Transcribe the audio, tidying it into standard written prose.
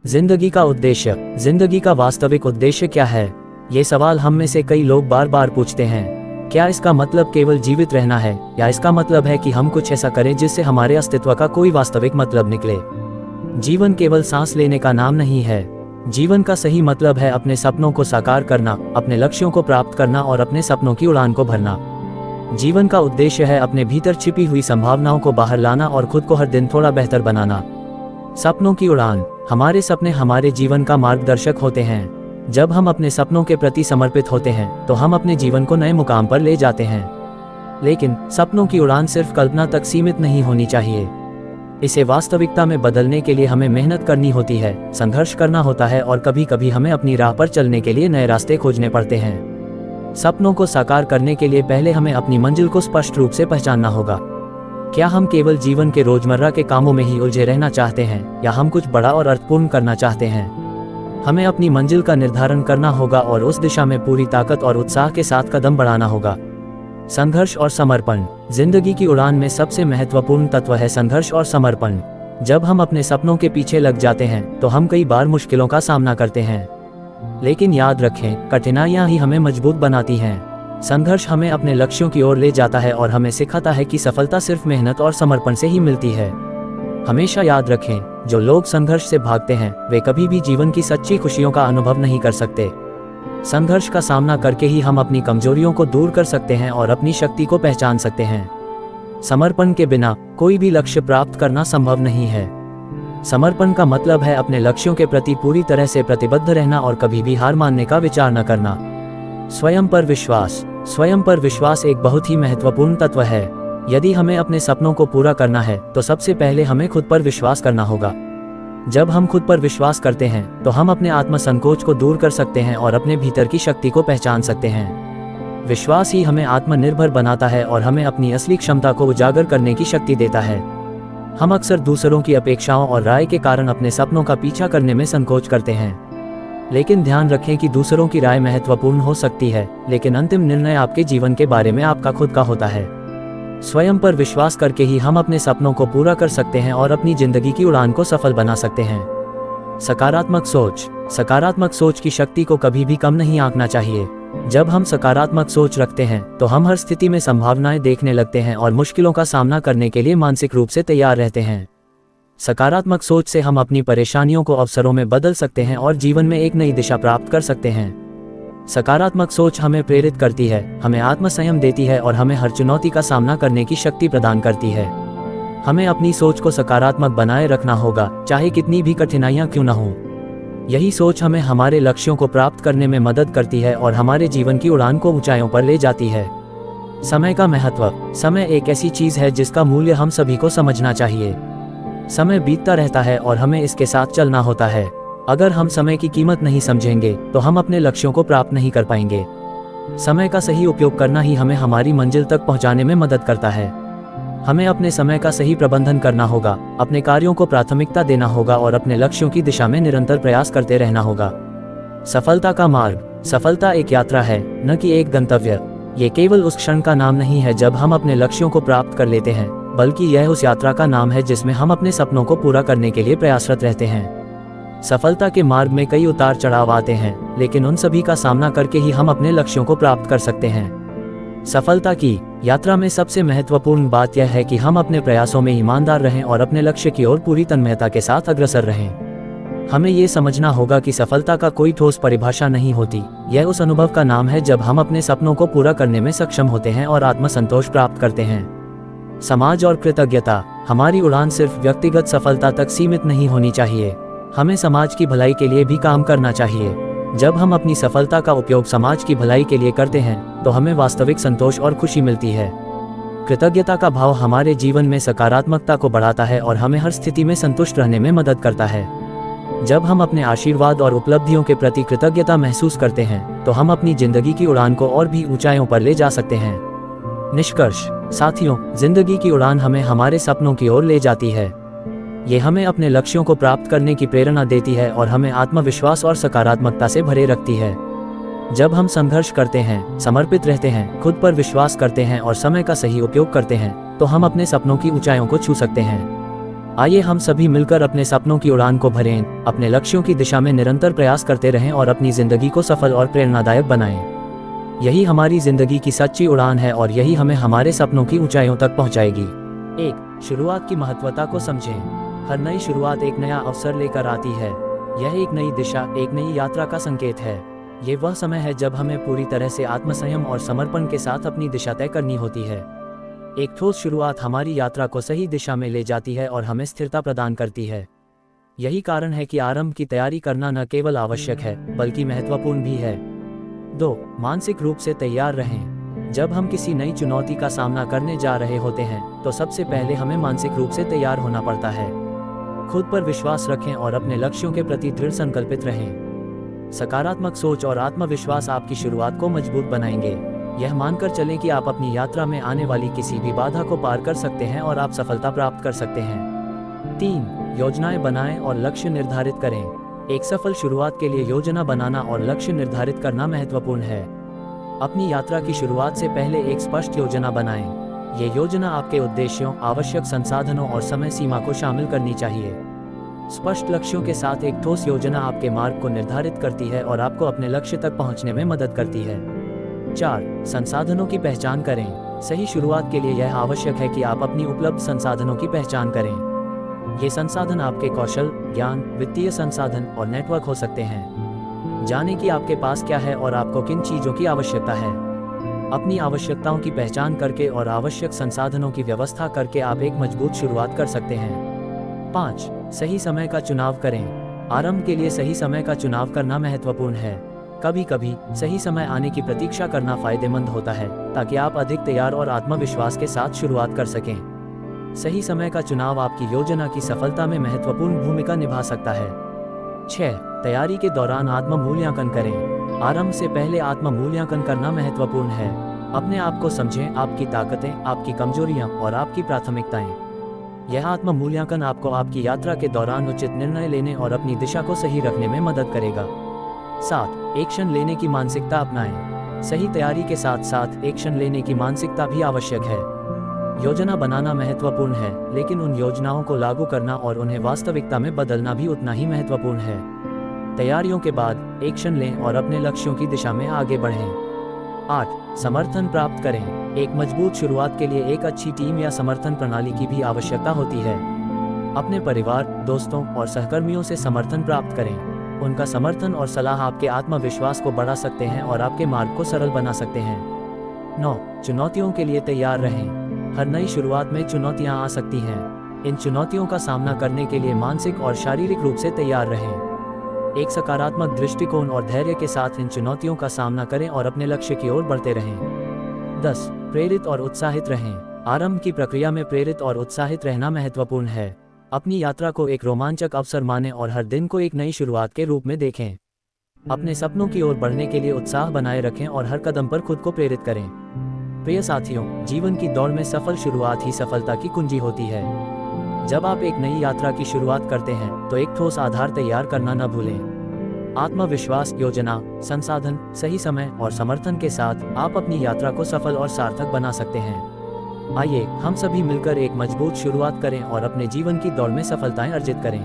जिंदगी का उद्देश्य। जिंदगी का वास्तविक उद्देश्य क्या है? ये सवाल हम में से कई लोग बार बार पूछते हैं। क्या इसका मतलब केवल जीवित रहना है, या इसका मतलब है कि हम कुछ ऐसा करें जिससे हमारे अस्तित्व का कोई वास्तविक मतलब निकले? जीवन केवल सांस लेने का नाम नहीं है। जीवन का सही मतलब है अपने सपनों को साकार करना, अपने लक्ष्यों को प्राप्त करना और अपने सपनों की उड़ान को भरना। जीवन का उद्देश्य है अपने भीतर छिपी हुई संभावनाओं को बाहर लाना और खुद को हर दिन थोड़ा बेहतर बनाना। सपनों की उड़ान। हमारे सपने हमारे जीवन का मार्गदर्शक होते हैं। जब हम अपने सपनों के प्रति समर्पित होते हैं तो हम अपने जीवन को नए मुकाम पर ले जाते हैं। लेकिन सपनों की उड़ान सिर्फ कल्पना तक सीमित नहीं होनी चाहिए। इसे वास्तविकता में बदलने के लिए हमें मेहनत करनी होती है, संघर्ष करना होता है और कभी कभी हमें अपनी राह पर चलने के लिए नए रास्ते खोजने पड़ते हैं। सपनों को साकार करने के लिए पहले हमें अपनी मंजिल को स्पष्ट रूप से पहचानना होगा। क्या हम केवल जीवन के रोजमर्रा के कामों में ही उलझे रहना चाहते हैं, या हम कुछ बड़ा और अर्थपूर्ण करना चाहते हैं? हमें अपनी मंजिल का निर्धारण करना होगा और उस दिशा में पूरी ताकत और उत्साह के साथ कदम बढ़ाना होगा। संघर्ष और समर्पण। जिंदगी की उड़ान में सबसे महत्वपूर्ण तत्व है संघर्ष और समर्पण। जब हम अपने सपनों के पीछे लग जाते हैं तो हम कई बार मुश्किलों का सामना करते हैं, लेकिन याद रखें, कठिनाइयां ही हमें मजबूत बनाती हैं। संघर्ष हमें अपने लक्ष्यों की ओर ले जाता है और हमें सिखाता है कि सफलता सिर्फ मेहनत और समर्पण से ही मिलती है। हमेशा याद रखें, जो लोग संघर्ष से भागते हैं वे कभी भी जीवन की सच्ची खुशियों का अनुभव नहीं कर सकते। संघर्ष का सामना करके ही हम अपनी कमजोरियों को दूर कर सकते हैं और अपनी शक्ति को पहचान सकते हैं। समर्पण के बिना कोई भी लक्ष्य प्राप्त करना संभव नहीं है। समर्पण का मतलब है अपने लक्ष्यों के प्रति पूरी तरह से प्रतिबद्ध रहना और कभी भी हार मानने का विचार न करना। स्वयं पर विश्वास। स्वयं पर विश्वास एक बहुत ही महत्वपूर्ण तत्व है। यदि हमें अपने सपनों को पूरा करना है तो सबसे पहले हमें खुद पर विश्वास करना होगा। जब हम खुद पर विश्वास करते हैं तो हम अपने आत्मसंकोच को दूर कर सकते हैं और अपने भीतर की शक्ति को पहचान सकते हैं। विश्वास ही हमें आत्मनिर्भर बनाता है और हमें अपनी असली क्षमता को उजागर करने की शक्ति देता है। हम अक्सर दूसरों की अपेक्षाओं और राय के कारण अपने सपनों का पीछा करने में संकोच करते हैं। लेकिन ध्यान रखें कि दूसरों की राय महत्वपूर्ण हो सकती है, लेकिन अंतिम निर्णय आपके जीवन के बारे में आपका खुद का होता है। स्वयं पर विश्वास करके ही हम अपने सपनों को पूरा कर सकते हैं और अपनी जिंदगी की उड़ान को सफल बना सकते हैं। सकारात्मक सोच। सकारात्मक सोच की शक्ति को कभी भी कम नहीं आंकना चाहिए। जब हम सकारात्मक सोच रखते हैं तो हम हर स्थिति में संभावनाएं देखने लगते हैं और मुश्किलों का सामना करने के लिए मानसिक रूप से तैयार रहते हैं। सकारात्मक सोच से हम अपनी परेशानियों को अवसरों में बदल सकते हैं और जीवन में एक नई दिशा प्राप्त कर सकते हैं। सकारात्मक सोच हमें प्रेरित करती है, हमें आत्मसंयम देती है और हमें हर चुनौती का सामना करने की शक्ति प्रदान करती है। हमें अपनी सोच को सकारात्मक बनाए रखना होगा, चाहे कितनी भी कठिनाइयां क्यों न हों। यही सोच हमें हमारे लक्ष्यों को प्राप्त करने में मदद करती है और हमारे जीवन की उड़ान को ऊंचाइयों पर ले जाती है। समय का महत्व। समय एक ऐसी चीज है जिसका मूल्य हम सभी को समझना चाहिए। समय बीतता रहता है और हमें इसके साथ चलना होता है। अगर हम समय की कीमत नहीं समझेंगे तो हम अपने लक्ष्यों को प्राप्त नहीं कर पाएंगे। समय का सही उपयोग करना ही हमें हमारी मंजिल तक पहुंचाने में मदद करता है। हमें अपने समय का सही प्रबंधन करना होगा, अपने कार्यों को प्राथमिकता देना होगा और अपने लक्ष्यों की दिशा में निरंतर प्रयास करते रहना होगा। सफलता का मार्ग। सफलता एक यात्रा है, न कि एक गंतव्य। ये केवल उस क्षण का नाम नहीं है जब हम अपने लक्ष्यों को प्राप्त कर लेते हैं, बल्कि यह उस यात्रा का नाम है जिसमें हम अपने सपनों को पूरा करने के लिए प्रयासरत रहते हैं। सफलता के मार्ग में कई उतार चढ़ाव आते हैं, लेकिन उन सभी का सामना करके ही हम अपने लक्ष्यों को प्राप्त कर सकते हैं। सफलता की यात्रा में सबसे महत्वपूर्ण बात यह है कि हम अपने प्रयासों में ईमानदार रहें और अपने लक्ष्य की ओर पूरी तन्मयता के साथ अग्रसर रहें। हमें ये समझना होगा कि सफलता का कोई ठोस परिभाषा नहीं होती। यह उस अनुभव का नाम है जब हम अपने सपनों को पूरा करने में सक्षम होते हैं और आत्मसंतोष प्राप्त करते हैं। समाज और कृतज्ञता। हमारी उड़ान सिर्फ व्यक्तिगत सफलता तक सीमित नहीं होनी चाहिए। हमें समाज की भलाई के लिए भी काम करना चाहिए। जब हम अपनी सफलता का उपयोग समाज की भलाई के लिए करते हैं तो हमें वास्तविक संतोष और खुशी मिलती है। कृतज्ञता का भाव हमारे जीवन में सकारात्मकता को बढ़ाता है और हमें हर स्थिति में संतुष्ट रहने में मदद करता है। जब हम अपने आशीर्वाद और उपलब्धियों के प्रति कृतज्ञता महसूस करते हैं तो हम अपनी जिंदगी की उड़ान को और भी ऊंचाइयों पर ले जा सकते हैं। निष्कर्ष। साथियों, जिंदगी की उड़ान हमें हमारे सपनों की ओर ले जाती है। ये हमें अपने लक्ष्यों को प्राप्त करने की प्रेरणा देती है और हमें आत्मविश्वास और सकारात्मकता से भरे रखती है। जब हम संघर्ष करते हैं, समर्पित रहते हैं, खुद पर विश्वास करते हैं और समय का सही उपयोग करते हैं तो हम अपने सपनों की ऊंचाइयों को छू सकते हैं। आइए हम सभी मिलकर अपने सपनों की उड़ान को भरें, अपने लक्ष्यों की दिशा में निरंतर प्रयास करते रहें और अपनी जिंदगी को सफल और प्रेरणादायक बनाएं। यही हमारी जिंदगी की सच्ची उड़ान है और यही हमें हमारे सपनों की ऊंचाइयों तक पहुंचाएगी। 1. शुरुआत की महत्वता को समझें। हर नई शुरुआत एक नया अवसर लेकर आती है। यह एक नई दिशा, एक नई यात्रा का संकेत है। ये वह समय है जब हमें पूरी तरह से आत्मसंयम और समर्पण के साथ अपनी दिशा तय करनी होती है। एक ठोस शुरुआत हमारी यात्रा को सही दिशा में ले जाती है और हमें स्थिरता प्रदान करती है। यही कारण है कि आरंभ की तैयारी करना न केवल आवश्यक है बल्कि महत्वपूर्ण भी है। 2. मानसिक रूप से तैयार रहें। जब हम किसी नई चुनौती का सामना करने जा रहे होते हैं तो सबसे पहले हमें मानसिक रूप से तैयार होना पड़ता है। खुद पर विश्वास रखें और अपने लक्ष्यों के प्रति दृढ़ संकल्पित रहें। सकारात्मक सोच और आत्मविश्वास आपकी शुरुआत को मजबूत बनाएंगे। यह मानकर चलें कि आप अपनी यात्रा में आने वाली किसी भी बाधा को पार कर सकते हैं और आप सफलता प्राप्त कर सकते हैं। 3. योजनाएं बनाएं और लक्ष्य निर्धारित करें। एक सफल शुरुआत के लिए योजना बनाना और लक्ष्य निर्धारित करना महत्वपूर्ण है। अपनी यात्रा की शुरुआत से पहले एक स्पष्ट योजना बनाएं। ये योजना आपके उद्देश्यों, आवश्यक संसाधनों और समय सीमा को शामिल करनी चाहिए। स्पष्ट लक्ष्यों के साथ एक ठोस योजना आपके मार्ग को निर्धारित करती है और आपको अपने लक्ष्य तक पहुंचने में मदद करती है। 4. संसाधनों की पहचान करें। सही शुरुआत के लिए यह आवश्यक है कि आप अपनी उपलब्ध संसाधनों की पहचान करें। ये संसाधन आपके कौशल, ज्ञान, वित्तीय संसाधन और नेटवर्क हो सकते हैं। जानें कि आपके पास क्या है और आपको किन चीज़ों की आवश्यकता है। अपनी आवश्यकताओं की पहचान करके और आवश्यक संसाधनों की व्यवस्था करके आप एक मजबूत शुरुआत कर सकते हैं। 5. सही समय का चुनाव करें। आरंभ के लिए सही समय का चुनाव करना महत्वपूर्ण है। कभी कभी सही समय आने की प्रतीक्षा करना फायदेमंद होता है ताकि आप अधिक तैयार और आत्मविश्वास के साथ शुरुआत कर सकें। सही समय का चुनाव आपकी योजना की सफलता में महत्वपूर्ण भूमिका निभा सकता है। 6. तैयारी के दौरान आत्म मूल्यांकन करें। आरंभ से पहले आत्म मूल्यांकन करना महत्वपूर्ण है। अपने आप को समझें, आपकी ताकतें, आपकी कमजोरियां और आपकी प्राथमिकताएं। यह आत्म मूल्यांकन आपको आपकी यात्रा के दौरान उचित निर्णय लेने और अपनी दिशा को सही रखने में मदद करेगा। 7. एक्शन लेने की मानसिकता अपनाएं। सही तैयारी के साथ साथ एक्शन लेने की मानसिकता भी आवश्यक है। योजना बनाना महत्वपूर्ण है, लेकिन उन योजनाओं को लागू करना और उन्हें वास्तविकता में बदलना भी उतना ही महत्वपूर्ण है। तैयारियों के बाद एक्शन लें और अपने लक्ष्यों की दिशा में आगे बढ़ें। 8. समर्थन प्राप्त करें। एक मजबूत शुरुआत के लिए एक अच्छी टीम या समर्थन प्रणाली की भी आवश्यकता होती है। अपने परिवार, दोस्तों और सहकर्मियों से समर्थन प्राप्त करें। उनका समर्थन और सलाह आपके आत्मविश्वास को बढ़ा सकते हैं और आपके मार्ग को सरल बना सकते हैं। 9. चुनौतियों के लिए तैयार रहें। हर नई शुरुआत में चुनौतियां आ सकती हैं। इन चुनौतियों का सामना करने के लिए मानसिक और शारीरिक रूप से तैयार रहें। एक सकारात्मक दृष्टिकोण और धैर्य के साथ इन चुनौतियों का सामना करें और अपने लक्ष्य की ओर बढ़ते रहें। 10. प्रेरित और उत्साहित रहें। आरंभ की प्रक्रिया में प्रेरित और उत्साहित रहना महत्वपूर्ण है। अपनी यात्रा को एक रोमांचक अवसर मानें और हर दिन को एक नई शुरुआत के रूप में देखें। अपने सपनों की ओर बढ़ने के लिए उत्साह बनाए रखें और हर कदम पर खुद को प्रेरित करें। प्रिय साथियों, जीवन की दौड़ में सफल शुरुआत ही सफलता की कुंजी होती है। जब आप एक नई यात्रा की शुरुआत करते हैं तो एक ठोस आधार तैयार करना न भूलें। आत्मविश्वास, योजना, संसाधन, सही समय और समर्थन के साथ आप अपनी यात्रा को सफल और सार्थक बना सकते हैं। आइए हम सभी मिलकर एक मजबूत शुरुआत करें और अपने जीवन की दौड़ में सफलताएं अर्जित करें।